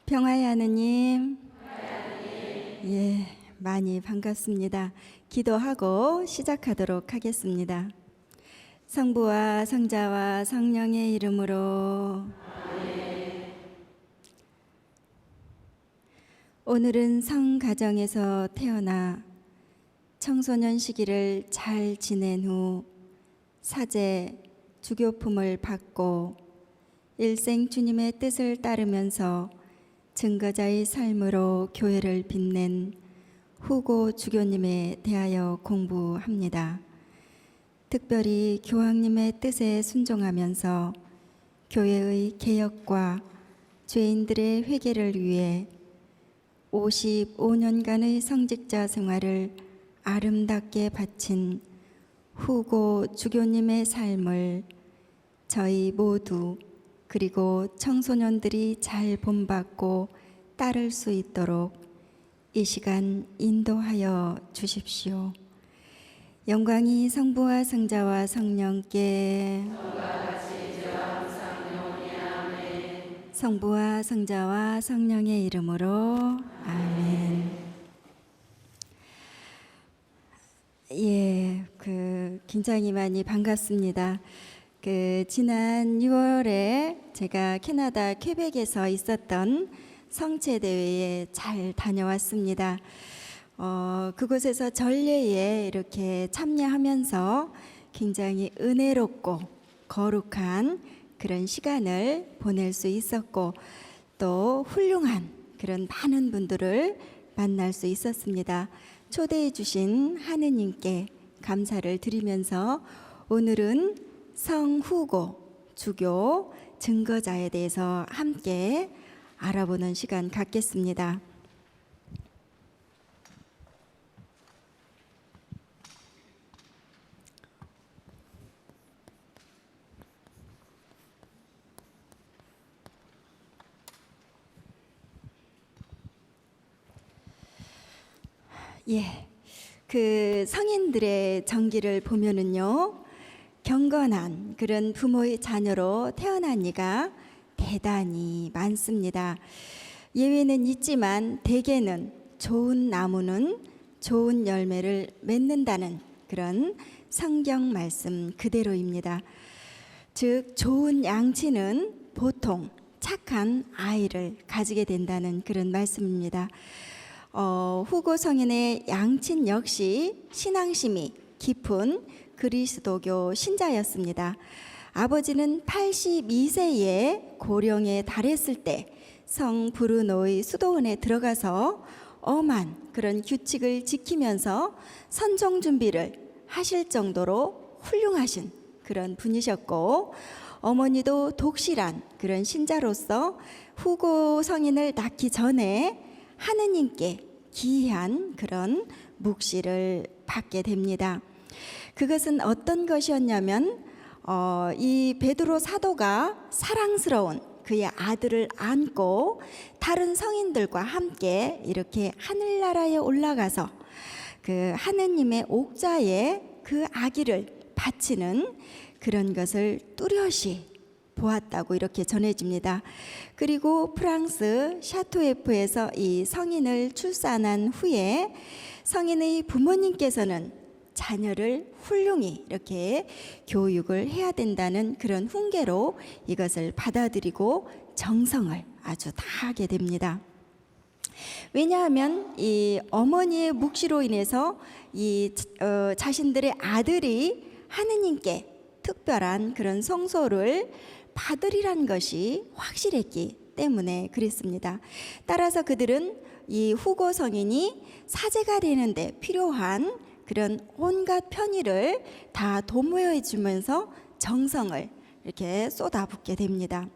평화의 하느님, 예, 많이 반갑습니다. 기도하고 시작하도록 하겠습니다. 성부와 성자와 성령의 이름으로. 오늘은 성가정에서 태어나 청소년 시기를 잘 지낸 후 사제, 주교품을 받고 일생 주님의 뜻을 따르면서 증거자의 삶으로 교회를 빛낸 후고 주교님에 대하여 공부합니다. 특별히 교황님의 뜻에 순종하면서 교회의 개혁과 죄인들의 회개를 위해 55년간의 성직자 생활을 아름답게 바친 후고 주교님의 삶을 저희 모두 그리고 청소년들이 잘 본받고 따를 수 있도록 이 시간 인도하여 주십시오. 영광이 성부와 성자와 성령께, 성부와 성자와 성령의 이름으로 아멘. 예, 굉장히 많이 반갑습니다. 지난 6월에 제가 캐나다 퀘벡에서 있었던 성체대회에 잘 다녀왔습니다. 그곳에서 전례에 이렇게 참여하면서 굉장히 은혜롭고 거룩한 그런 시간을 보낼 수 있었고 또 훌륭한 그런 많은 분들을 만날 수 있었습니다. 초대해 주신 하느님께 감사를 드리면서 오늘은 성후고 주교 증거자에 대해서 함께 알아보는 시간 갖겠습니다. 예, 성인들의 정기를 보면은요, 경건한 그런 부모의 자녀로 태어난 이가 대단히 많습니다. 예외는 있지만 대개는 좋은 나무는 좋은 열매를 맺는다는 그런 성경 말씀 그대로입니다. 즉 좋은 양치는 보통 착한 아이를 가지게 된다는 그런 말씀입니다. 후고 성인의 양친 역시 신앙심이 깊은 그리스도교 신자였습니다. 아버지는 82세에 고령에 달했을 때 성 브루노의 수도원에 들어가서 엄한 그런 규칙을 지키면서 선종 준비를 하실 정도로 훌륭하신 그런 분이셨고, 어머니도 독실한 그런 신자로서 후고 성인을 낳기 전에 하느님께 기이한 그런 묵시를 받게 됩니다. 그것은 어떤 것이었냐면 이 베드로 사도가 사랑스러운 그의 아들을 안고 다른 성인들과 함께 이렇게 하늘나라에 올라가서 그 하느님의 옥자에 그 아기를 바치는 그런 것을 뚜렷이 보았다고 이렇게 전해집니다. 그리고 프랑스 샤토에프에서 이 성인을 출산한 후에 성인의 부모님께서는 자녀를 훌륭히 이렇게 교육을 해야 된다는 그런 훈계로 이것을 받아들이고 정성을 아주 다하게 됩니다. 왜냐하면 이 어머니의 묵시로 인해서 이 자신들의 아들이 하느님께 특별한 그런 성소를 받으리란 것이 확실했기 때문에 그랬습니다. 따라서 그들은 이 후고 성인이 사제가 되는데 필요한 그런 온갖 편의를 다 도모해 주면서 정성을 이렇게 쏟아붓게 됩니다.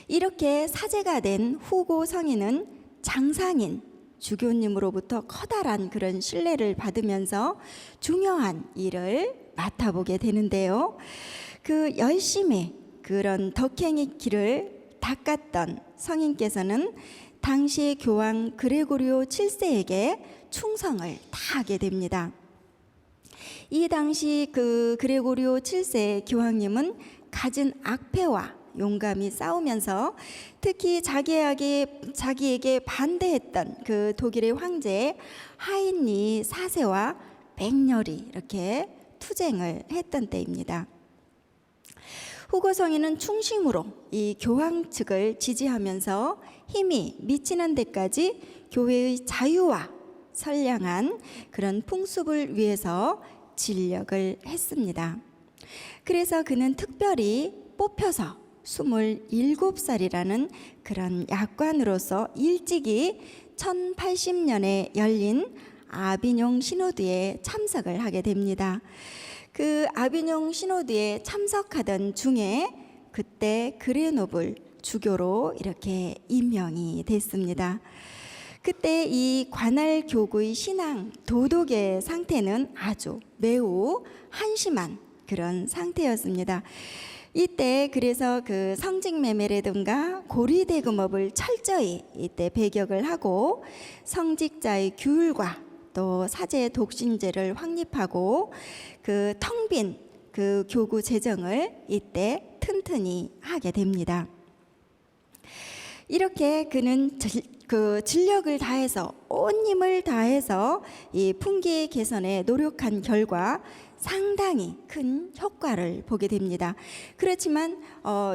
이렇게 사제가 된 후고 성인은 장상인 주교님으로부터 커다란 그런 신뢰를 받으면서 중요한 일을 맡아보게 되는데요. 그 열심히 그런 덕행의 길을 닦았던 성인께서는 당시 교황 그레고리오 7세에게 충성을 다하게 됩니다. 이 당시 그 그레고리오 7세 교황님은 갖은 악패와 용감히 싸우면서 특히 자기에게 반대했던 그 독일의 황제 하인리 4세와 맹렬히 이렇게 투쟁을 했던 때입니다. 후고 성인은 충심으로 이 교황 측을 지지하면서 힘이 미치는 데까지 교회의 자유와 선량한 그런 풍습을 위해서 진력을 했습니다. 그래서 그는 특별히 뽑혀서 27살이라는 그런 약관으로서 일찍이 1080년에 열린 아비뇽 시노드에 참석을 하게 됩니다. 그 아비뇽 시노드에 참석하던 중에 그때 그레노블 주교로 이렇게 임명이 됐습니다. 그때 이 관할 교구의 신앙 도덕의 상태는 아주 매우 한심한 그런 상태였습니다. 이때 그래서 그 성직매매라든가 고리대금업을 철저히 이때 배격을 하고 성직자의 규율과 또 사제 독신제를 확립하고 그 텅 빈 그 교구 재정을 이때 튼튼히 하게 됩니다. 이렇게 그는 그 진력을 다해서 온 힘을 다해서 이 풍기 개선에 노력한 결과 상당히 큰 효과를 보게 됩니다. 그렇지만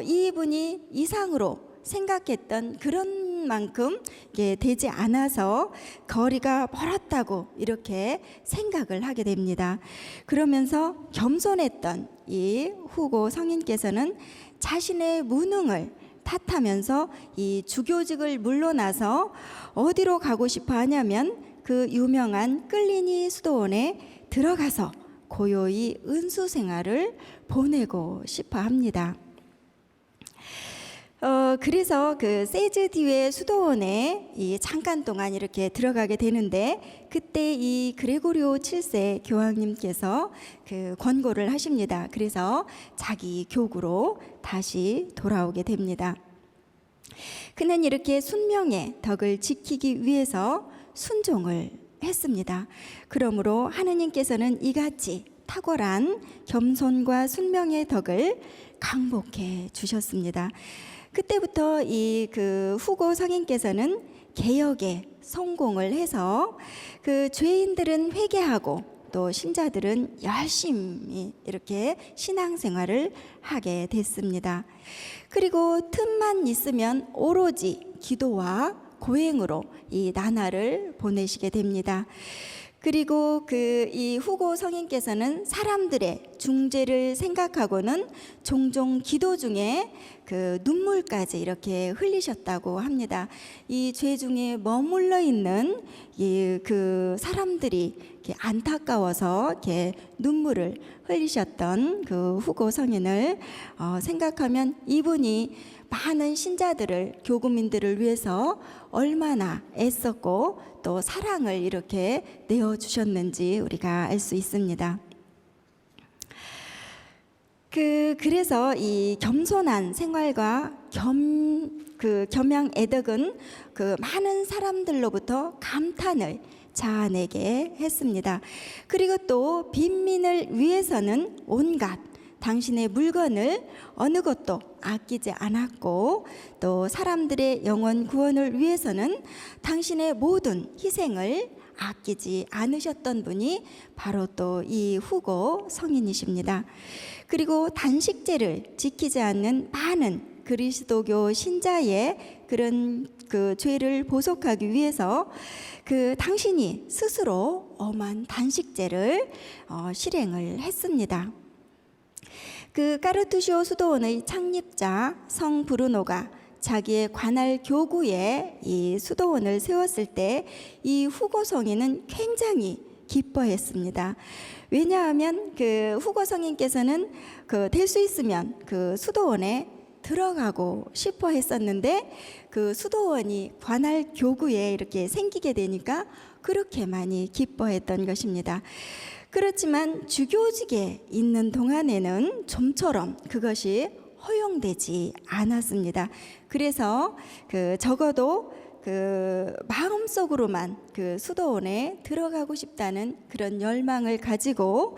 이분이 이상으로 생각했던 그런 만큼 되지 않아서 거리가 멀었다고 이렇게 생각을 하게 됩니다. 그러면서 겸손했던 이 후고 성인께서는 자신의 무능을 탓하면서 이 주교직을 물러나서 어디로 가고 싶어 하냐면 그 유명한 끌리니 수도원에 들어가서 고요히 은수 생활을 보내고 싶어 합니다. 그래서 그 세즈디웨 수도원에 잠깐 동안 이렇게 들어가게 되는데 그때 이 그레고리오 7세 교황님께서 그 권고를 하십니다. 그래서 자기 교구로 다시 돌아오게 됩니다. 그는 이렇게 순명의 덕을 지키기 위해서 순종을 했습니다. 그러므로 하느님께서는 이같이 탁월한 겸손과 순명의 덕을 강복해 주셨습니다. 그때부터 이 그 후고 성인께서는 개혁에 성공을 해서 그 죄인들은 회개하고 또 신자들은 열심히 이렇게 신앙생활을 하게 됐습니다. 그리고 틈만 있으면 오로지 기도와 고행으로 이 나날을 보내시게 됩니다. 그리고 이 후고 성인께서는 사람들의 중재를 생각하고는 종종 기도 중에 그 눈물까지 이렇게 흘리셨다고 합니다. 이 죄 중에 머물러 있는 그 사람들이 이렇게 안타까워서 이렇게 눈물을 흘리셨던 그 후고 성인을 생각하면 이분이 많은 신자들을 교구민들을 위해서 얼마나 애썼고 또 사랑을 이렇게 내어주셨는지 우리가 알 수 있습니다. 그래서 이 겸손한 생활과 겸양애덕은 그 많은 사람들로부터 감탄을 자아내게 했습니다. 그리고 또 빈민을 위해서는 온갖 당신의 물건을 어느 것도 아끼지 않았고 또 사람들의 영혼 구원을 위해서는 당신의 모든 희생을 아끼지 않으셨던 분이 바로 또 이 후고 성인이십니다. 그리고 단식제를 지키지 않는 많은 그리스도교 신자의 그런 그 죄를 보속하기 위해서 그 당신이 스스로 엄한 단식제를 실행을 했습니다. 그 까르투시오 수도원의 창립자 성 브루노가 자기의 관할 교구에 이 수도원을 세웠을 때 이 후고 성인은 굉장히 기뻐했습니다. 왜냐하면 그 후고 성인께서는 될 수 있으면 그 수도원에 들어가고 싶어 했었는데 그 수도원이 관할 교구에 이렇게 생기게 되니까 그렇게 많이 기뻐했던 것입니다. 그렇지만 주교직에 있는 동안에는 좀처럼 그것이 허용되지 않았습니다. 그래서 적어도 마음속으로만 수도원에 들어가고 싶다는 그런 열망을 가지고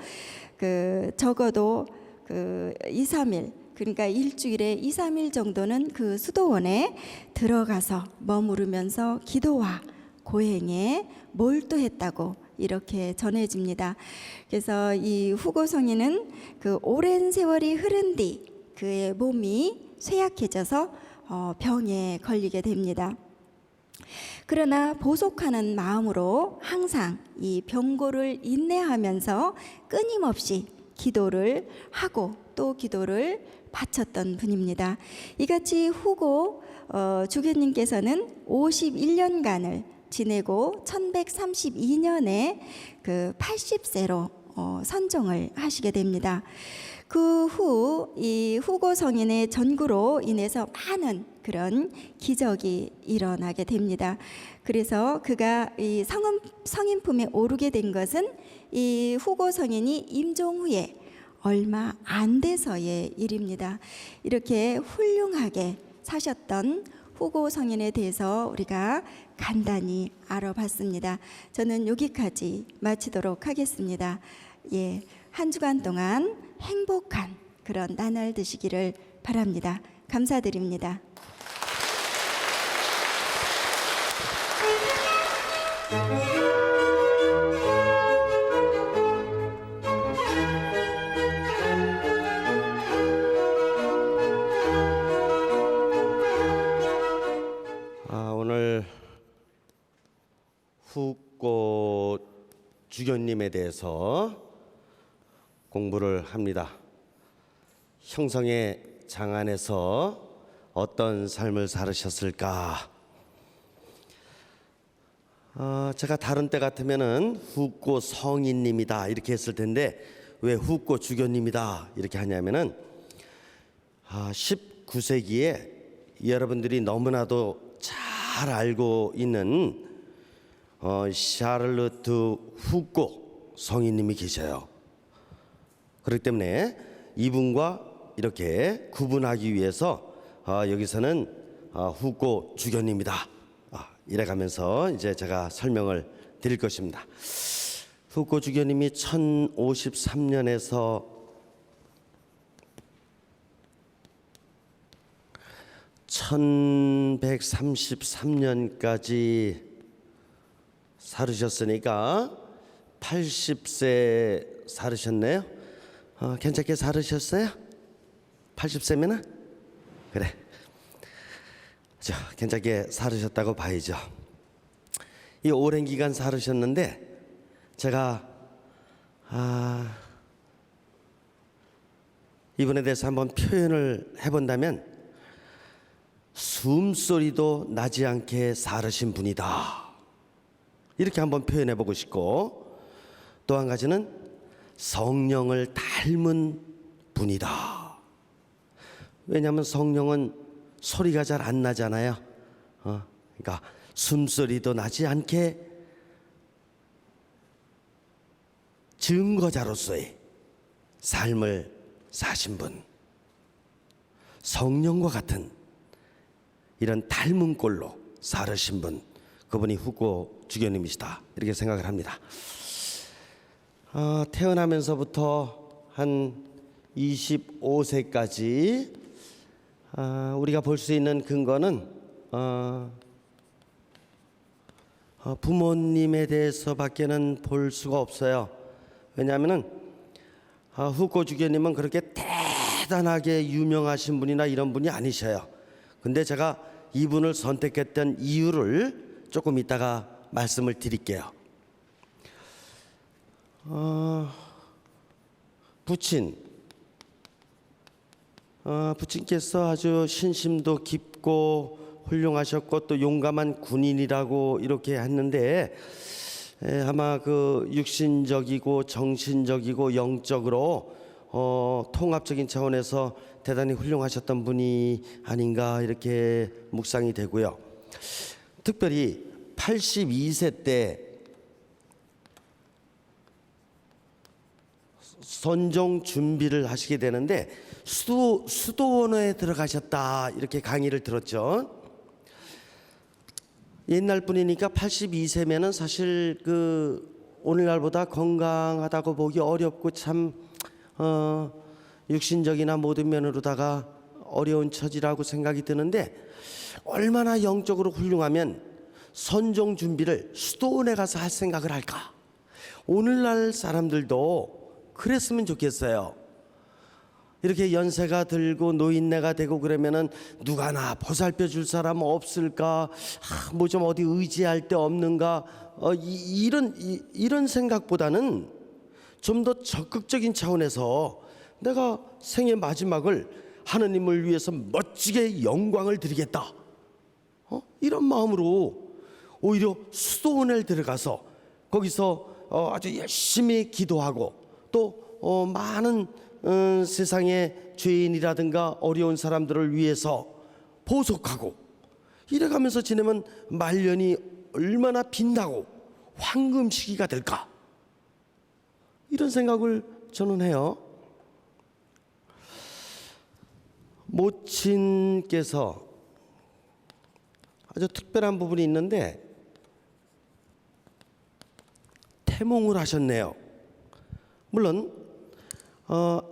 적어도 2, 3일, 그러니까 일주일에 2, 3일 정도는 수도원에 들어가서 머무르면서 기도와 고행에 몰두했다고 이렇게 전해집니다. 그래서 이 후고 성인은 오랜 세월이 흐른 뒤 그의 몸이 쇠약해져서 병에 걸리게 됩니다. 그러나 보속하는 마음으로 항상 이 병고를 인내하면서 끊임없이 기도를 하고 또 기도를 바쳤던 분입니다. 이같이 후고 주교님께서는 51년간을 지내고 1132년에 80세로 선종을 하시게 됩니다. 그 후 이 후고 성인의 전구로 인해서 많은 그런 기적이 일어나게 됩니다. 그래서 그가 이 성인품에 오르게 된 것은 이 후고 성인이 임종 후에 얼마 안 돼서의 일입니다. 이렇게 훌륭하게 사셨던 후고 성인에 대해서 우리가 간단히 알아봤습니다. 저는 여기까지 마치도록 하겠습니다. 예, 한 주간 동안 행복한 그런 나날 되시기를 바랍니다. 감사드립니다. 오늘 후고 주교님에 대해서 공부를 합니다. 형성의 장안에서 어떤 삶을 살으셨을까? 제가 다른 때 같으면은 후고 성인님이다 이렇게 했을 텐데 왜 후고 주교님이다 이렇게 하냐면은 19세기에 여러분들이 너무나도 잘 알고 있는 샤를로트 후고 성인님이 계셔요. 그렇기 때문에 이분과 이렇게 구분하기 위해서 여기서는 후고 주교님이다 이래가면서 이제 제가 설명을 드릴 것입니다. 후고 주교님이 1053년에서 1133년까지 살으셨으니까 80세 살으셨네요. 괜찮게 살으셨어요? 80세면은? 그래. 괜찮게 살으셨다고 봐야죠. 이 오랜 기간 살으셨는데 제가 이분에 대해서 한번 표현을 해본다면 숨소리도 나지 않게 살으신 분이다. 이렇게 한번 표현해보고 싶고 또 한 가지는 성령을 닮은 분이다. 왜냐하면 성령은 소리가 잘 안 나잖아요. 그러니까 숨소리도 나지 않게 증거자로서의 삶을 사신 분, 성령과 같은 이런 닮은 꼴로 살으신 분, 그분이 후고 주교님이시다 이렇게 생각을 합니다. 태어나면서부터 한 25세까지 우리가 볼 수 있는 근거는 부모님에 대해서밖에는 볼 수가 없어요. 왜냐하면은 후고 주교님은 그렇게 대단하게 유명하신 분이나 이런 분이 아니셔요. 근데 제가 이분을 선택했던 이유를 조금 이따가 말씀을 드릴게요. 부친께서 아주 신심도 깊고 훌륭하셨고 또 용감한 군인이라고 이렇게 했는데 아마 육신적이고 정신적이고 영적으로 통합적인 차원에서 대단히 훌륭하셨던 분이 아닌가 이렇게 묵상이 되고요. 특별히 82세 때 선종 준비를 하시게 되는데 수도원에 들어가셨다 이렇게 강의를 들었죠. 옛날 분이니까 82세면은 사실 오늘날보다 건강하다고 보기 어렵고 참 육신적이나 모든 면으로다가 어려운 처지라고 생각이 드는데, 얼마나 영적으로 훌륭하면 선종 준비를 수도원에 가서 할 생각을 할까. 오늘날 사람들도 그랬으면 좋겠어요. 이렇게 연세가 들고 노인네가 되고 그러면은 누가 나 보살펴 줄 사람 없을까, 뭐 좀 어디 의지할 데 없는가, 이런 생각보다는 좀 더 적극적인 차원에서 내가 생의 마지막을 하느님을 위해서 멋지게 영광을 드리겠다, 이런 마음으로 오히려 수도원에 들어가서 거기서 아주 열심히 기도하고 또 많은 세상의 죄인이라든가 어려운 사람들을 위해서 보속하고 이래가면서 지내면 말년이 얼마나 빛나고 황금 시기가 될까, 이런 생각을 저는 해요. 모친께서 아주 특별한 부분이 있는데 태몽을 하셨네요. 물론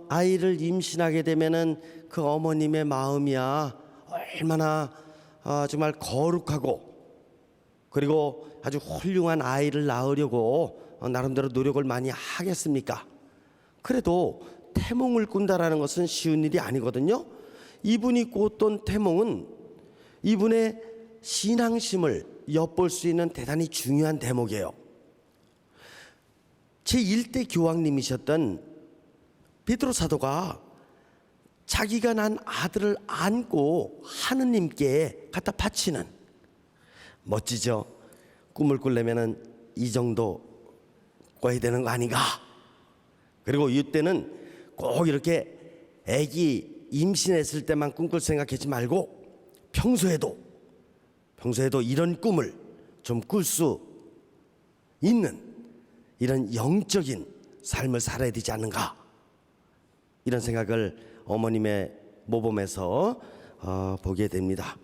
아이를 임신하게 되면은 그 어머님의 마음이야 얼마나 정말 거룩하고, 그리고 아주 훌륭한 아이를 낳으려고 나름대로 노력을 많이 하겠습니까? 그래도 태몽을 꾼다라는 것은 쉬운 일이 아니거든요. 이분이 꿨던 태몽은 이분의 신앙심을 엿볼 수 있는 대단히 중요한 대목이에요. 제1대 교황님이셨던 베드로 사도가 자기가 낳은 아들을 안고 하느님께 갖다 바치는, 멋지죠? 꿈을 꾸려면은 이 정도 꿔야 되는 거 아닌가? 그리고 이때는 꼭 이렇게 아기 임신했을 때만 꿈꿀 생각하지 말고 평소에도 이런 꿈을 좀 꿀 수 있는 이런 영적인 삶을 살아야 되지 않는가, 이런 생각을 어머님의 모범에서 보게 됩니다.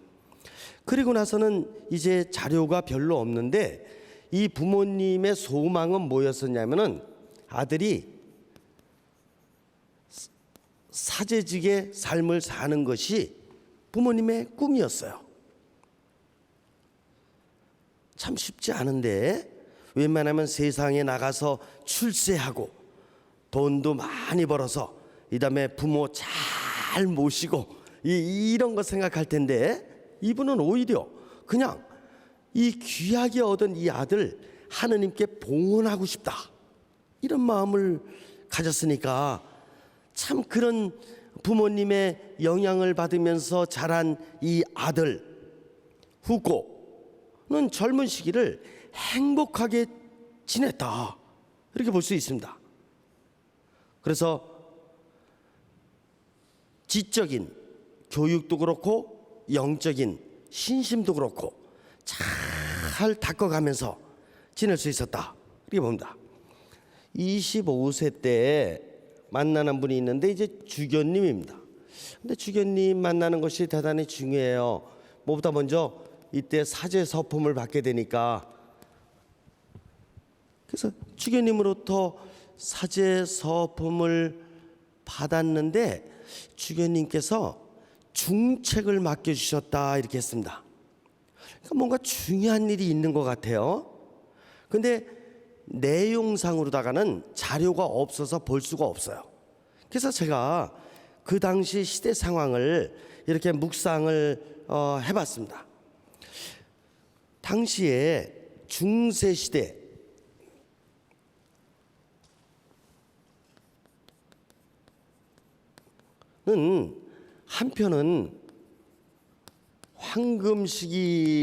그리고 나서는 이제 자료가 별로 없는데 이 부모님의 소망은 뭐였었냐면은 아들이 사제직의 삶을 사는 것이 부모님의 꿈이었어요. 참 쉽지 않은데 웬만하면 세상에 나가서 출세하고 돈도 많이 벌어서 이 다음에 부모 잘 모시고 이런 거 생각할 텐데, 이분은 오히려 그냥 이 귀하게 얻은 이 아들 하느님께 봉헌하고 싶다, 이런 마음을 가졌으니까 참 그런 부모님의 영향을 받으면서 자란 이 아들 후고는 젊은 시기를 행복하게 지냈다, 이렇게 볼 수 있습니다. 그래서 지적인 교육도 그렇고 영적인 신심도 그렇고 잘 닦아가면서 지낼 수 있었다, 이렇게 봅니다. 25세 때 만나는 분이 있는데 이제 주견님입니다. 근데 주견님 만나는 것이 대단히 중요해요. 뭐보다 먼저 이때 사제 서품을 받게 되니까, 그래서 주견님으로부터 사제 서품을 받았는데 주견님께서 중책을 맡겨주셨다, 이렇게 했습니다. 그러니까 뭔가 중요한 일이 있는 것 같아요. 근데 내용상으로다가는 자료가 없어서 볼 수가 없어요. 그래서 제가 그 당시 시대 상황을 이렇게 묵상을 해봤습니다. 당시에 중세 시대는 한편은 황금 시기라고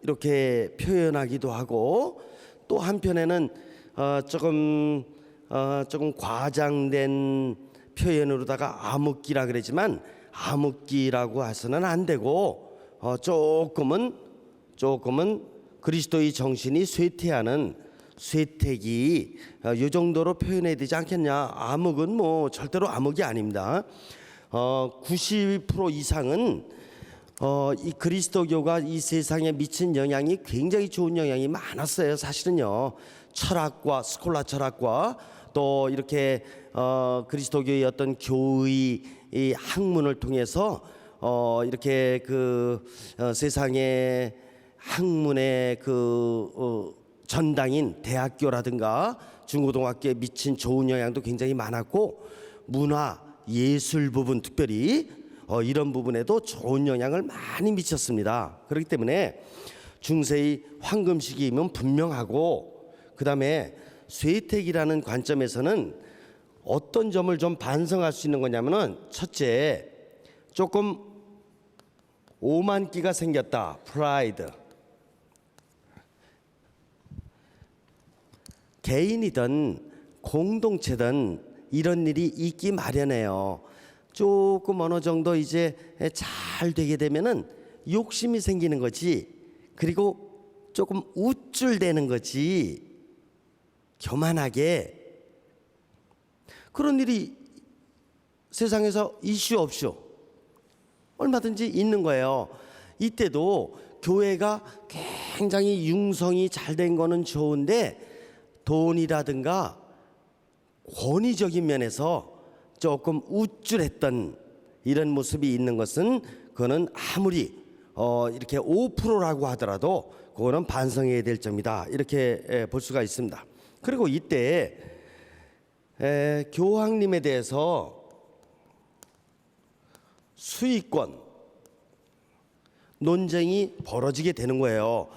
이렇게 표현하기도 하고, 또 한편에는 조금 과장된 표현으로다가 암흑기라 그러지만 암흑기라고 해서는 안 되고 조금은 그리스도의 정신이 쇠퇴하는 쇠퇴기 이 정도로 표현해야 되지 않겠냐. 암흑은 뭐 절대로 암흑이 아닙니다. 90% 이상은 이 그리스도교가 이 세상에 미친 영향이 굉장히 좋은 영향이 많았어요. 사실은요. 철학과 스콜라 철학과 또 이렇게 그리스도교의 어떤 교의 이 학문을 통해서 이렇게 그 세상의 학문의 그 전당인 대학교라든가 중고등학교에 미친 좋은 영향도 굉장히 많았고, 문화 예술 부분 특별히 이런 부분에도 좋은 영향을 많이 미쳤습니다. 그렇기 때문에 중세의 황금 시기이면 분명하고, 그 다음에 쇠퇴기라는 관점에서는 어떤 점을 좀 반성할 수 있는 거냐면은, 첫째, 조금 오만기가 생겼다. 프라이드. 개인이든 공동체든 이런 일이 있기 마련해요. 조금 어느 정도 이제 잘 되게 되면은 욕심이 생기는 거지, 그리고 조금 우쭐대는 거지, 교만하게. 그런 일이 세상에서 이슈 없쇼 얼마든지 있는 거예요. 이때도 교회가 굉장히 융성이 잘 된 거는 좋은데, 돈이라든가 권위적인 면에서 조금 우쭐했던 이런 모습이 있는 것은, 그거는 아무리 이렇게 5%라고 하더라도 그거는 반성해야 될 점이다, 이렇게 볼 수가 있습니다. 그리고 이때 교황님에 대해서 수익권 논쟁이 벌어지게 되는 거예요.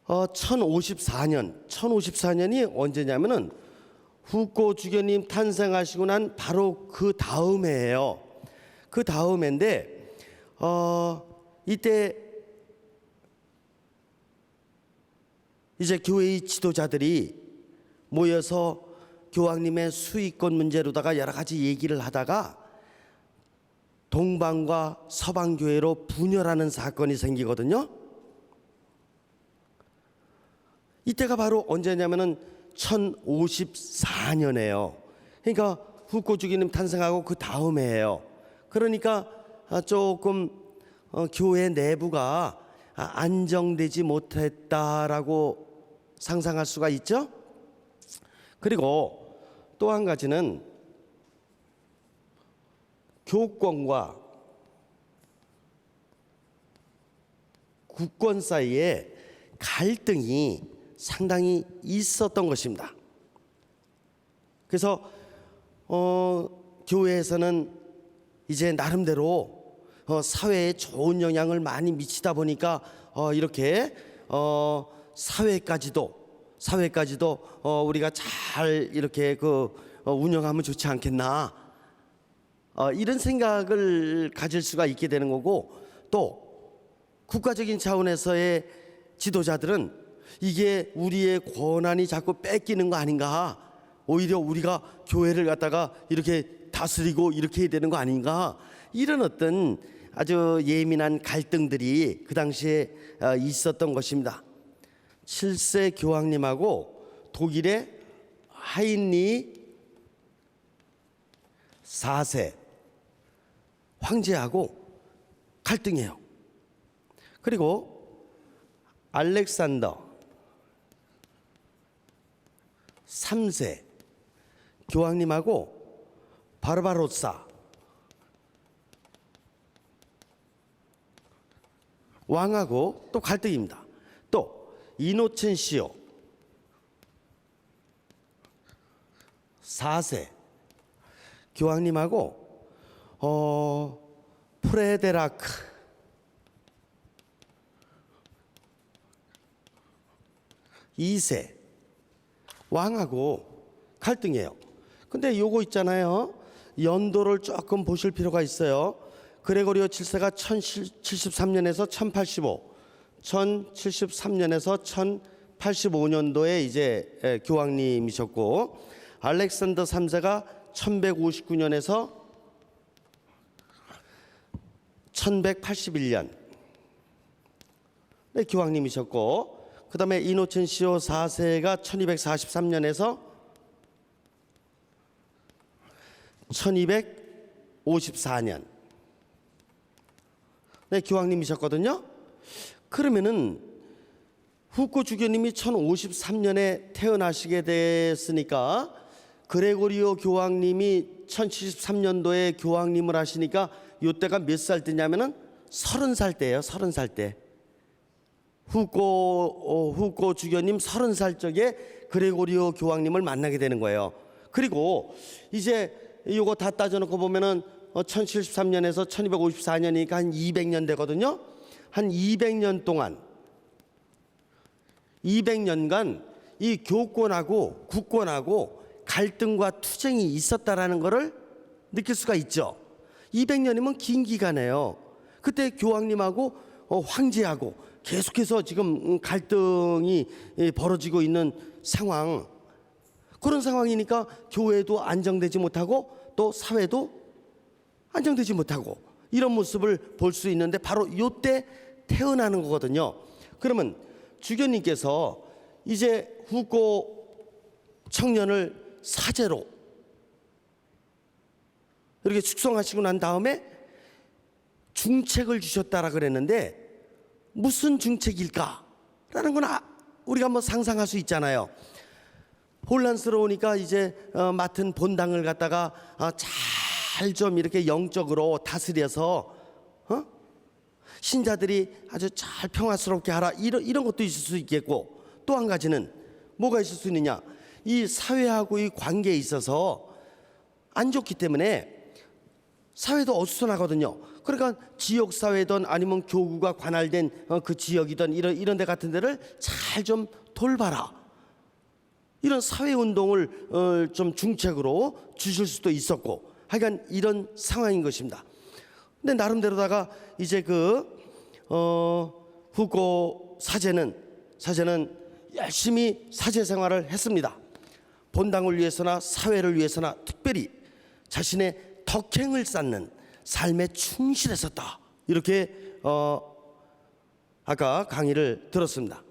1054년이 언제냐면은 후꼬 주교님 탄생하시고 난 바로 그 다음 해예요. 그 다음 해인데 이때 이제 교회의 지도자들이 모여서 교황님의 수익권 문제로다가 여러 가지 얘기를 하다가 동방과 서방 교회로 분열하는 사건이 생기거든요. 이때가 바로 언제냐면은 1054년이에요. 그러니까 후꼬 주교님 탄생하고 그 다음 해예요. 그러니까 조금 교회 내부가 안정되지 못했다라고 상상할 수가 있죠. 그리고 또 한 가지는 교권과 국권 사이에 갈등이 상당히 있었던 것입니다. 그래서 교회에서는 이제 나름대로 사회에 좋은 영향을 많이 미치다 보니까 이렇게 사회까지도 우리가 잘 이렇게 운영하면 좋지 않겠나, 이런 생각을 가질 수가 있게 되는 거고, 또 국가적인 차원에서의 지도자들은 이게 우리의 권한이 자꾸 뺏기는 거 아닌가, 오히려 우리가 교회를 갖다가 이렇게 다스리고 이렇게 해야 되는 거 아닌가, 이런 어떤 아주 예민한 갈등들이 그 당시에 있었던 것입니다. 7세 교황님하고 독일의 하인리 4세 황제하고 갈등해요. 그리고 알렉산더 3세 교황님하고 바르바로사 왕하고 또 갈등입니다. 또 이노첸시오 4세 교황님하고 프레데라크 2세 왕하고 갈등해요. 근데 요거 있잖아요. 연도를 조금 보실 필요가 있어요. 그레고리오 7세가 1073년에서 1085, 1073년에서 1085년도에 이제 교황님이셨고, 알렉산더 3세가 1159년에서 1181년 교황님이셨고, 그다음에 이노첸시오 4세가 1243년에서 1254년 네, 교황님이셨거든요. 그러면은 후코 주교님이 1053년에 태어나시게 됐으니까 그레고리오 교황님이 1073년도에 교황님을 하시니까 이때가 몇 살 때냐면은 30살 때예요. 30살 때. 후코 주교님 30살 적에 그레고리오 교황님을 만나게 되는 거예요. 그리고 이제 이거 다 따져놓고 보면은 1073년에서 1254년이니까 한 200년 되거든요. 한 200년 동안 200년간 이 교권하고 국권하고 갈등과 투쟁이 있었다라는 것을 느낄 수가 있죠. 200년이면 긴 기간이에요. 그때 교황님하고 황제하고 계속해서 지금 갈등이 벌어지고 있는 상황, 그런 상황이니까 교회도 안정되지 못하고 또 사회도 안정되지 못하고 이런 모습을 볼 수 있는데 바로 이때 태어나는 거거든요. 그러면 주교님께서 이제 후고 청년을 사제로 이렇게 축성하시고 난 다음에 중책을 주셨다라 그랬는데 무슨 중책일까라는 건 우리가 한번 상상할 수 있잖아요. 혼란스러우니까 이제 맡은 본당을 갖다가 잘 좀 이렇게 영적으로 다스려서 신자들이 아주 잘 평화스럽게 하라, 이런 것도 있을 수 있겠고, 또 한 가지는 뭐가 있을 수 있느냐, 이 사회하고의 관계에 있어서 안 좋기 때문에 사회도 어수선하거든요. 그러니까 지역사회든 아니면 교구가 관할된 그 지역이든 이런 데 같은 데를 잘 좀 돌봐라, 이런 사회운동을 좀 중책으로 주실 수도 있었고, 하여간 이런 상황인 것입니다. 근데 나름대로다가 이제 후고 사제는 열심히 사제 생활을 했습니다. 본당을 위해서나 사회를 위해서나 특별히 자신의 덕행을 쌓는 삶에 충실했었다, 이렇게 아까 강의를 들었습니다.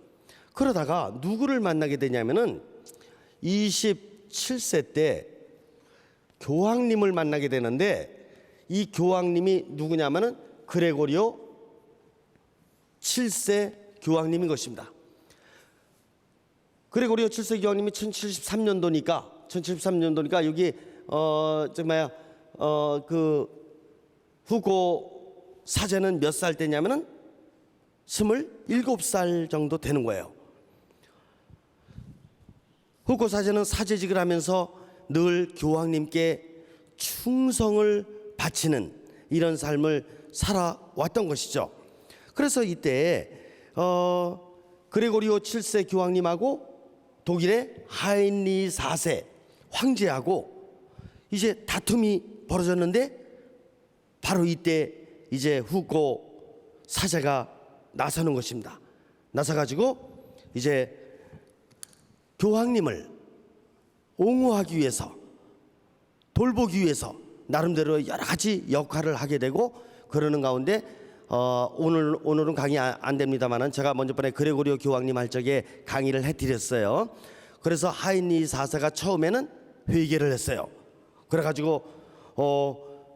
그러다가 누구를 만나게 되냐면은 27세 때 교황님을 만나게 되는데, 이 교황님이 누구냐면은 그레고리오 7세 교황님인 것입니다. 그레고리오 7세 교황님이 1073년도니까 여기 후고 사제는 몇 살 때냐면은 27살 정도 되는 거예요. 후고 사제는 사제직을 하면서 늘 교황님께 충성을 바치는 이런 삶을 살아왔던 것이죠. 그래서 이때 그레고리오 7세 교황님하고 독일의 하인리 4세 황제하고 이제 다툼이 벌어졌는데, 바로 이때 이제 후고 사제가 나서는 것입니다. 나서가지고 이제 교황님을 옹호하기 위해서, 돌보기 위해서 나름대로 여러 가지 역할을 하게 되고, 그러는 가운데 오늘은 강의 안 됩니다만은 제가 먼저 번에 그레고리오 교황님 할 적에 강의를 해드렸어요. 그래서 하인리 4세가 처음에는 회개를 했어요. 그래가지고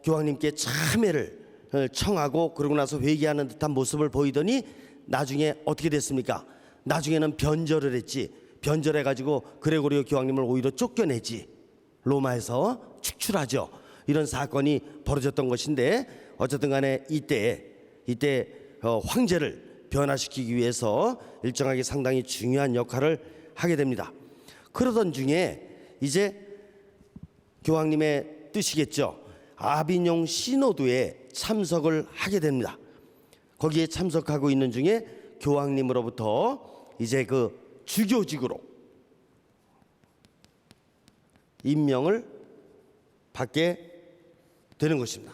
교황님께 참회를 청하고, 그러고 나서 회개하는 듯한 모습을 보이더니 나중에 어떻게 됐습니까? 나중에는 변절을 했지. 변절해가지고 그레고리오 교황님을 오히려 쫓겨내지, 로마에서 축출하죠. 이런 사건이 벌어졌던 것인데, 어쨌든 간에 이때 황제를 변화시키기 위해서 일정하게 상당히 중요한 역할을 하게 됩니다. 그러던 중에 이제 교황님의 뜻이겠죠. 아비뇽 시노드에 참석을 하게 됩니다. 거기에 참석하고 있는 중에 교황님으로부터 이제 주교직으로 임명을 받게 되는 것입니다.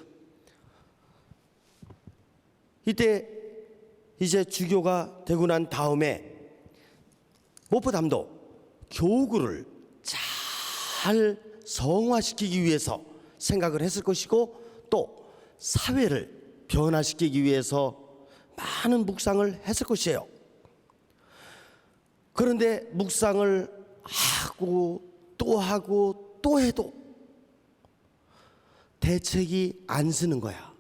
이때 이제 주교가 되고 난 다음에 무엇보다도 교구를 잘 성화시키기 위해서 생각을 했을 것이고, 또 사회를 변화시키기 위해서 많은 묵상을 했을 것이에요. 그런데 묵상을 하고 또 해도 대책이 안 쓰는 거야.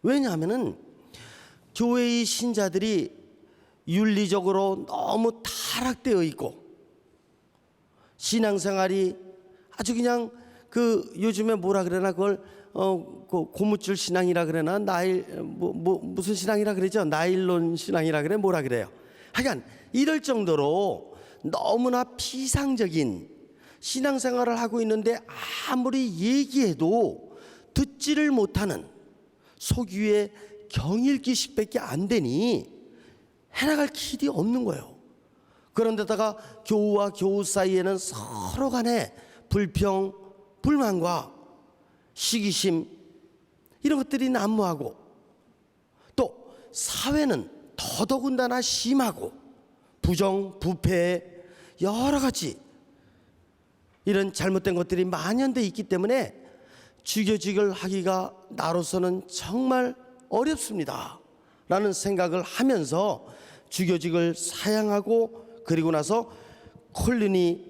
왜냐하면은 교회의 신자들이 윤리적으로 너무 타락되어 있고 신앙생활이 아주 그냥 그 요즘에 뭐라 그러나 그걸 그 고무줄 신앙이라 그러나 무슨 신앙이라 그러죠? 나일론 신앙이라 그래 뭐라 그래요? 하여간 이럴 정도로 너무나 피상적인 신앙생활을 하고 있는데 아무리 얘기해도 듣지를 못하는 속위의 경읽기식밖에 안 되니 해나갈 길이 없는 거예요. 그런데다가 교우와 교우 사이에는 서로 간에 불평, 불만과 시기심 이런 것들이 난무하고 또 사회는 더더군다나 심하고 부정, 부패 여러 가지 이런 잘못된 것들이 만연돼 있기 때문에 주교직을 하기가 나로서는 정말 어렵습니다 라는 생각을 하면서 주교직을 사양하고 그리고 나서 콜린이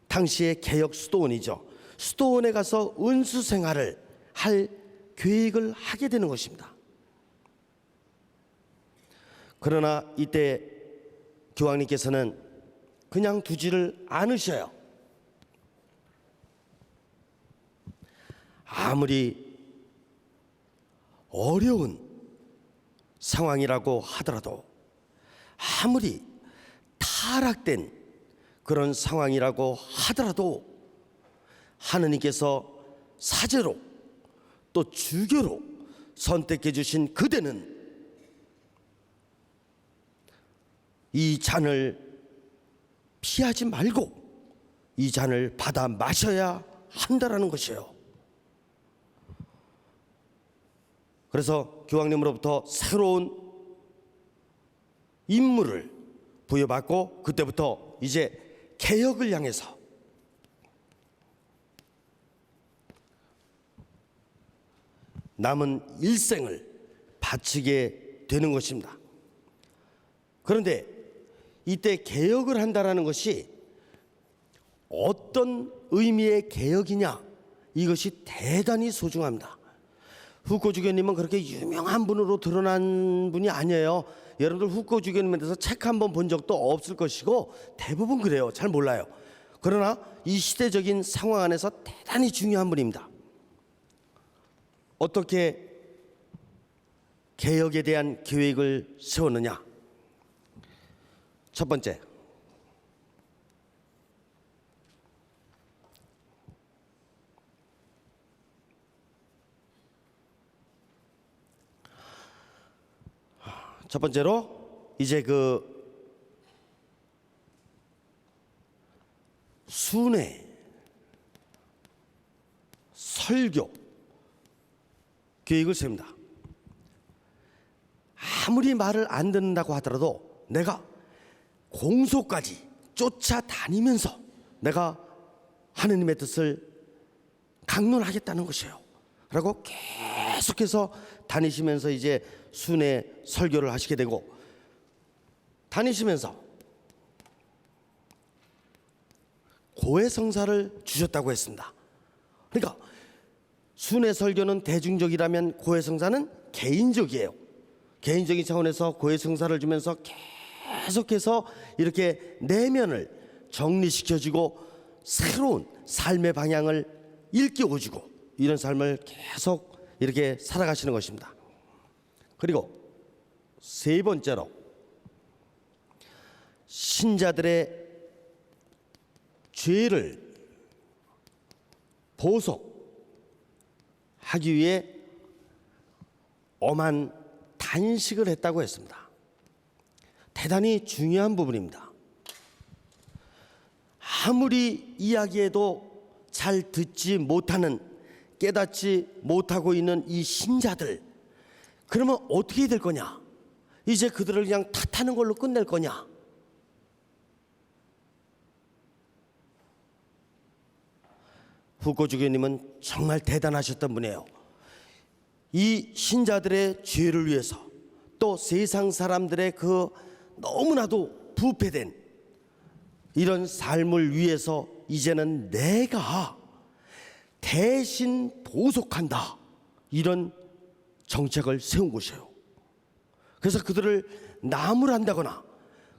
당시의 개혁 수도원이죠. 수도원에 가서 은수 생활을 할 계획을 하게 되는 것입니다. 그러나 이때 교황님께서는 그냥 두지를 않으셔요. 아무리 어려운 상황이라고 하더라도 아무리 타락된 그런 상황이라고 하더라도 하느님께서 사제로 또 주교로 선택해 주신 그대는 이 잔을 피하지 말고 이 잔을 받아 마셔야 한다라는 것이에요. 그래서 교황님으로부터 새로운 임무를 부여받고 그때부터 이제 개혁을 향해서 남은 일생을 바치게 되는 것입니다. 그런데 이때 개혁을 한다라는 것이 어떤 의미의 개혁이냐 이것이 대단히 소중합니다. 후코 주교님은 그렇게 유명한 분으로 드러난 분이 아니에요. 여러분들 후코 주교님에 대해서 책 한 번 본 적도 없을 것이고 대부분 그래요. 잘 몰라요. 그러나 이 시대적인 상황 안에서 대단히 중요한 분입니다. 어떻게 개혁에 대한 계획을 세웠느냐? 첫 번째, 첫 번째로 이제 그 순회, 설교 계획을 세웁니다. 아무리 말을 안 듣는다고 하더라도 내가 공소까지 쫓아다니면서 내가 하느님의 뜻을 강론하겠다는 것이에요. 라고 계속해서 다니시면서 이제 순회 설교를 하시게 되고 다니시면서 고해성사를 주셨다고 했습니다. 그러니까 순회 설교는 대중적이라면 고해성사는 개인적이에요. 개인적인 차원에서 고해성사를 주면서 계속해서 이렇게 내면을 정리시켜주고 새로운 삶의 방향을 일깨워주고 이런 삶을 계속 이렇게 살아가시는 것입니다. 그리고 세 번째로 신자들의 죄를 보속하기 위해 엄한 단식을 했다고 했습니다. 대단히 중요한 부분입니다. 아무리 이야기해도 잘 듣지 못하는 깨닫지 못하고 있는 이 신자들 그러면 어떻게 될 거냐? 이제 그들을 그냥 탓하는 걸로 끝낼 거냐? 후코 주교님은 정말 대단하셨던 분이에요. 이 신자들의 죄를 위해서 또 세상 사람들의 그 너무나도 부패된 이런 삶을 위해서 이제는 내가 대신 보속한다, 이런 정책을 세운 것이에요. 그래서 그들을 나무란다거나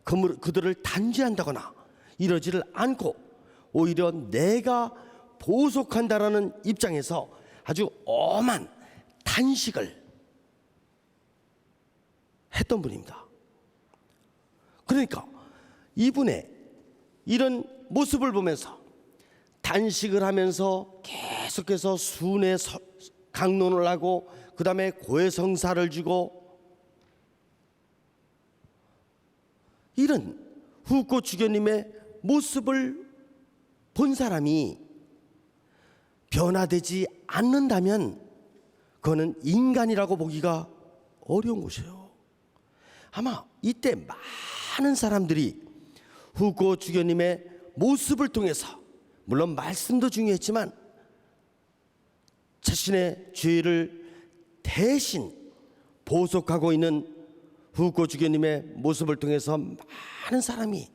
그들을 단죄한다거나 이러지를 않고 오히려 내가 보속한다라는 입장에서 아주 엄한 단식을 했던 분입니다. 그러니까 이분의 이런 모습을 보면서 단식을 하면서 계속해서 순회 강론을 하고 그 다음에 고해성사를 주고 이런 후고 주교님의 모습을 본 사람이 변화되지 않는다면 그거는 인간이라고 보기가 어려운 것이에요. 아마 이때 많은 사람들이 후고 주교님의 모습을 통해서 물론 말씀도 중요했지만 자신의 죄를 대신 보속하고 있는 후고 주교님의 모습을 통해서 많은 사람이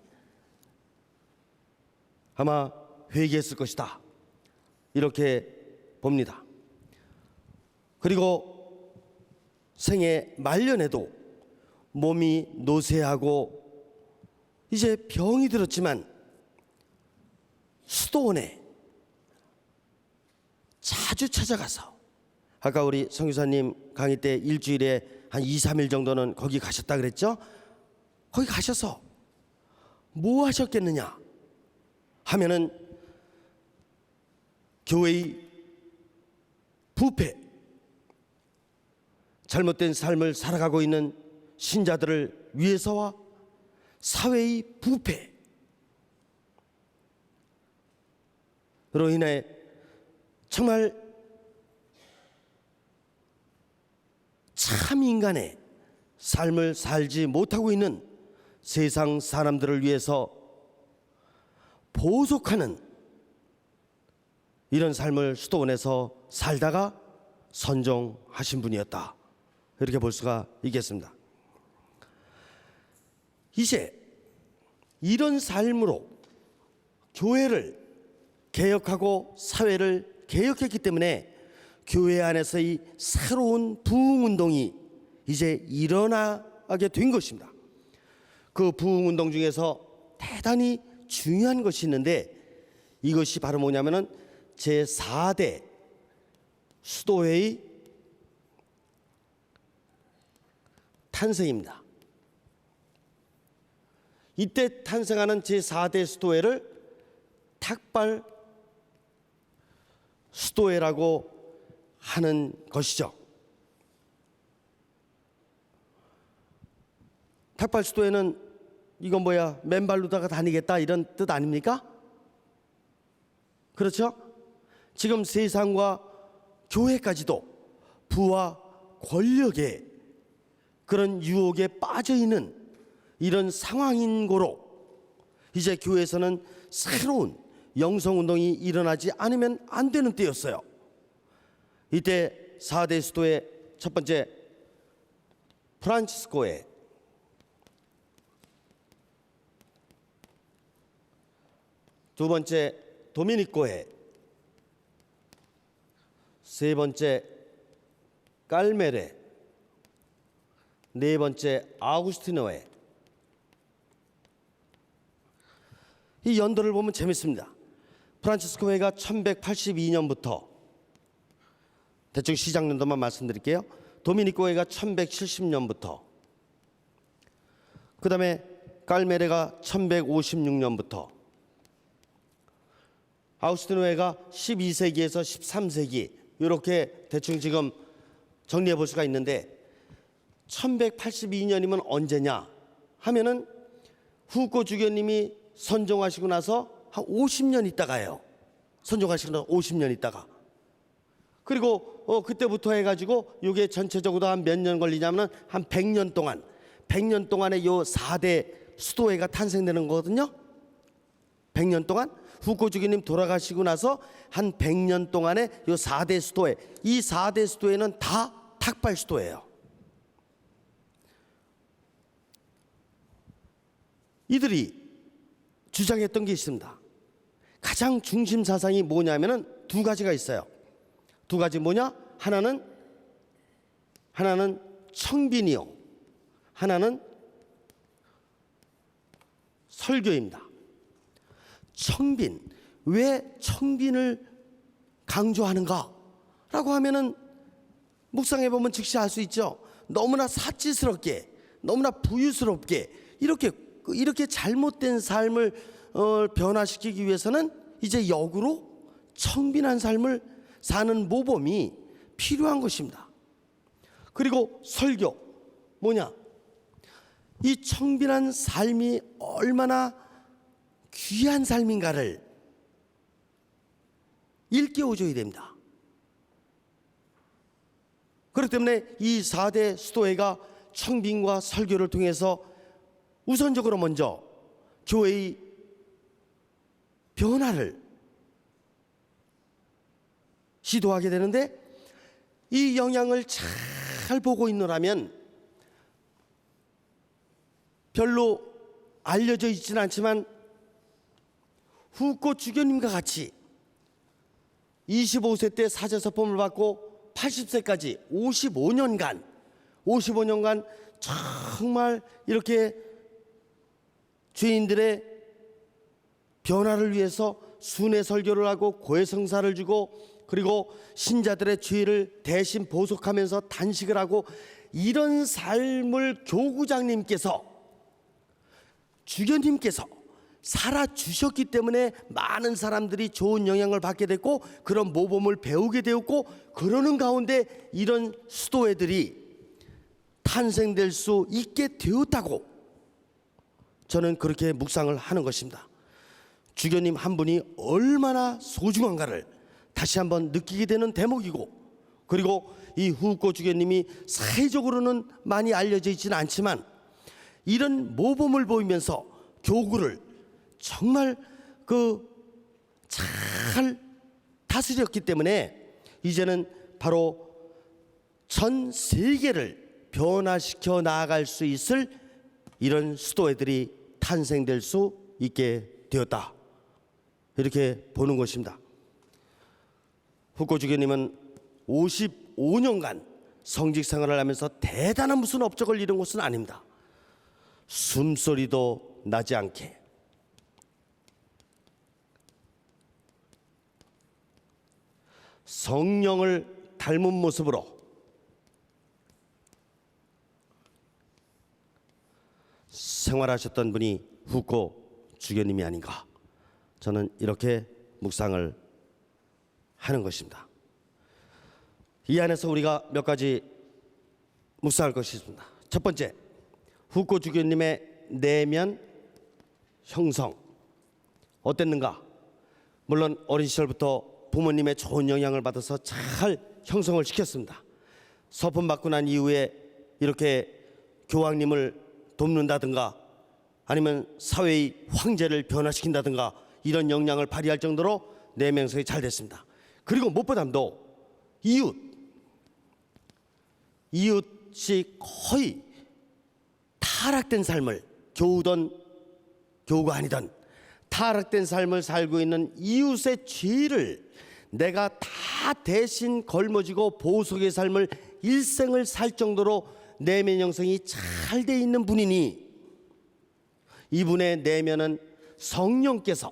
아마 회개했을 것이다, 이렇게 봅니다. 그리고 생애 말년에도 몸이 노쇠하고 이제 병이 들었지만 수도원에 자주 찾아가서, 아까 우리 선교사님 강의 때 일주일에 한 2, 3일 정도는 거기 가셨다 그랬죠? 거기 가셔서 뭐 하셨겠느냐 하면은 교회의 부패, 잘못된 삶을 살아가고 있는 신자들을 위해서와 사회의 부패로 인해 정말 참 인간의 삶을 살지 못하고 있는 세상 사람들을 위해서 보속하는 이런 삶을 수도원에서 살다가 선종하신 분이었다, 이렇게 볼 수가 있겠습니다. 이제 이런 삶으로 교회를 개혁하고 사회를 개혁했기 때문에 교회 안에서의 새로운 부흥운동이 이제 일어나게 된 것입니다. 그 부흥운동 중에서 대단히 중요한 것이 있는데 이것이 바로 뭐냐면은 제4대 수도회의 탄생입니다. 이때 탄생하는 제4대 수도회를 탁발 수도회라고 하는 것이죠. 탁발 수도회는 이건 뭐야, 맨발로다가 다니겠다 이런 뜻 아닙니까? 그렇죠? 지금 세상과 교회까지도 부와 권력의 그런 유혹에 빠져 있는 이런 상황인 고로 이제 교회에서는 새로운 영성운동이 일어나지 않으면 안 되는 때였어요. 이때 4대 수도의 첫 번째 프란치스코의, 두 번째 도미니코의, 세 번째 깔메레, 네 번째 아우구스티노회, 이 연도를 보면 재밌습니다. 프란치스코 회가 1182년부터, 대충 시작년도만 말씀드릴게요. 도미니코 회가 1170년부터, 그 다음에 깔메레가 1156년부터, 아우구스티노 회가 12세기에서 13세기, 이렇게 대충 지금 정리해 볼 수가 있는데 1182년이면 언제냐 하면은 후고 주교님이 선종하시고 나서 한 50년 있다가요. 선종하시고 나서 50년 있다가, 그리고 그때부터 해가지고 이게 전체적으로 한 몇 년 걸리냐면 한 100년 동안, 100년 동안에 요 4대 수도회가 탄생되는 거거든요. 100년 동안 후고 주교님 돌아가시고 나서 한 100년 동안에 요 4대 수도회, 이 4대 수도회는 다 탁발 수도예요. 이들이 주장했던 게 있습니다. 가장 중심 사상이 뭐냐면은 두 가지가 있어요. 두 가지 뭐냐? 하나는 청빈이요, 하나는 설교입니다. 청빈, 왜 청빈을 강조하는가라고 하면은 묵상해 보면 즉시 알 수 있죠. 너무나 사치스럽게, 너무나 부유스럽게 이렇게 잘못된 삶을 변화시키기 위해서는 이제 역으로 청빈한 삶을 사는 모범이 필요한 것입니다. 그리고 설교 뭐냐? 이 청빈한 삶이 얼마나 귀한 삶인가를 일깨워줘야 됩니다. 그렇기 때문에 이 4대 수도회가 청빈과 설교를 통해서 우선적으로 먼저 교회의 변화를 시도하게 되는데, 이 영향을 잘 보고 있노라면 별로 알려져 있지는 않지만 후코 주교님과 같이 25세 때 사제서품을 받고 80세까지 55년간 정말 이렇게 죄인들의 변화를 위해서 순회 설교를 하고 고해성사를 주고, 그리고 신자들의 죄를 대신 보속하면서 단식을 하고, 이런 삶을 교구장님께서, 주교님께서 살아주셨기 때문에 많은 사람들이 좋은 영향을 받게 됐고, 그런 모범을 배우게 되었고, 그러는 가운데 이런 수도회들이 탄생될 수 있게 되었다고 저는 그렇게 묵상을 하는 것입니다. 주교님 한 분이 얼마나 소중한가를 다시 한번 느끼게 되는 대목이고, 그리고 이 후코 주교님이 사회적으로는 많이 알려져 있지는 않지만 이런 모범을 보이면서 교구를 정말 잘 다스렸기 때문에 이제는 바로 전 세계를 변화시켜 나아갈 수 있을 이런 수도회들이 탄생될 수 있게 되었다, 이렇게 보는 것입니다. 후코 주교님은 55년간 성직 생활을 하면서 대단한 무슨 업적을 이룬 것은 아닙니다. 숨소리도 나지 않게 성령을 닮은 모습으로 생활하셨던 분이 후코 주교님이 아닌가, 저는 이렇게 묵상을 하는 것입니다. 이 안에서 우리가 몇 가지 묵상할 것이 있습니다. 첫 번째, 후코 주교님의 내면 형성 어땠는가? 물론 어린 시절부터 부모님의 좋은 영향을 받아서 잘 형성을 시켰습니다. 서품 받고 난 이후에 이렇게 교황님을 돕는다든가, 아니면 사회의 황제를 변화시킨다든가, 이런 영향을 발휘할 정도로 내면성이 잘 됐습니다. 그리고 무엇보다도 이웃이 거의 타락된 삶을, 교우든 교우가 아니든 타락된 삶을 살고 있는 이웃의 죄를 내가 다 대신 걸머지고 보속의 삶을 일생을 살 정도로 내면 형성이 잘 돼 있는 분이니, 이분의 내면은 성령께서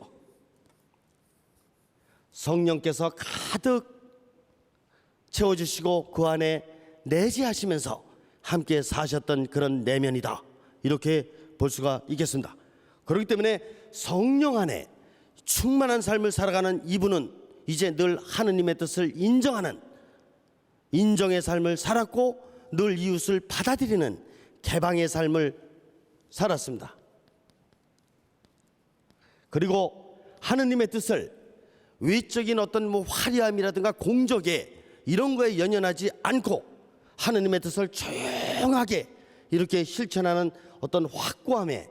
가득 채워주시고 그 안에 내재하시면서 함께 사셨던 그런 내면이다, 이렇게 볼 수가 있겠습니다. 그렇기 때문에 성령 안에 충만한 삶을 살아가는 이분은 이제 늘 하느님의 뜻을 인정하는 인정의 삶을 살았고, 늘 이웃을 받아들이는 개방의 삶을 살았습니다. 그리고 하느님의 뜻을 외적인 어떤 화려함이라든가 공적에 이런 거에 연연하지 않고 하느님의 뜻을 조용하게 이렇게 실천하는 어떤 확고함에,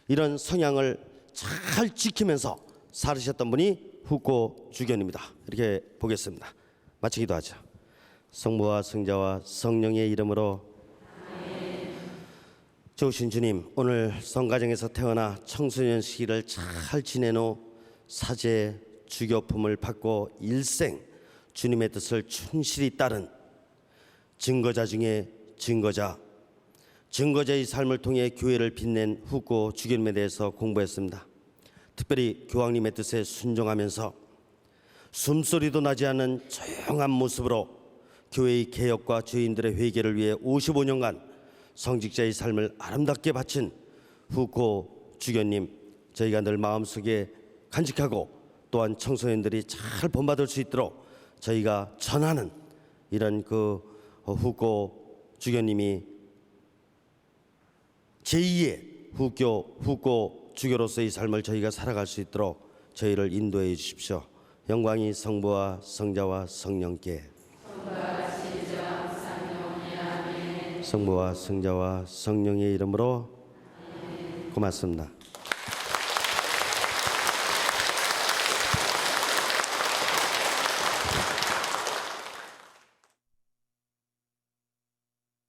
이런 성향을 잘 지키면서 살으셨던 분이 후코 주교님입니다. 이렇게 보겠습니다. 마치기도 하죠. 성부와 성자와 성령의 이름으로. 좋으신 주님, 오늘 성가정에서 태어나 청소년 시기를 잘 지낸 후 사제 주교품을 받고 일생 주님의 뜻을 충실히 따른 증거자 중에 증거자의 삶을 통해 교회를 빛낸 후고 주교님에 대해서 공부했습니다. 특별히 교황님의 뜻에 순종하면서 숨소리도 나지 않는 조용한 모습으로 교회의 개혁과 죄인들의 회개를 위해 55년간 성직자의 삶을 아름답게 바친 후고 주교님, 저희가 늘 마음속에 간직하고 또한 청소년들이 잘 본받을 수 있도록 저희가 전하는 이런 그 후고 주교님이 제2의 후고 주교로서의 삶을 저희가 살아갈 수 있도록 저희를 인도해 주십시오. 영광이 성부와 성자와 성령께, 성부와 성자와 성령의 이름으로 고맙습니다.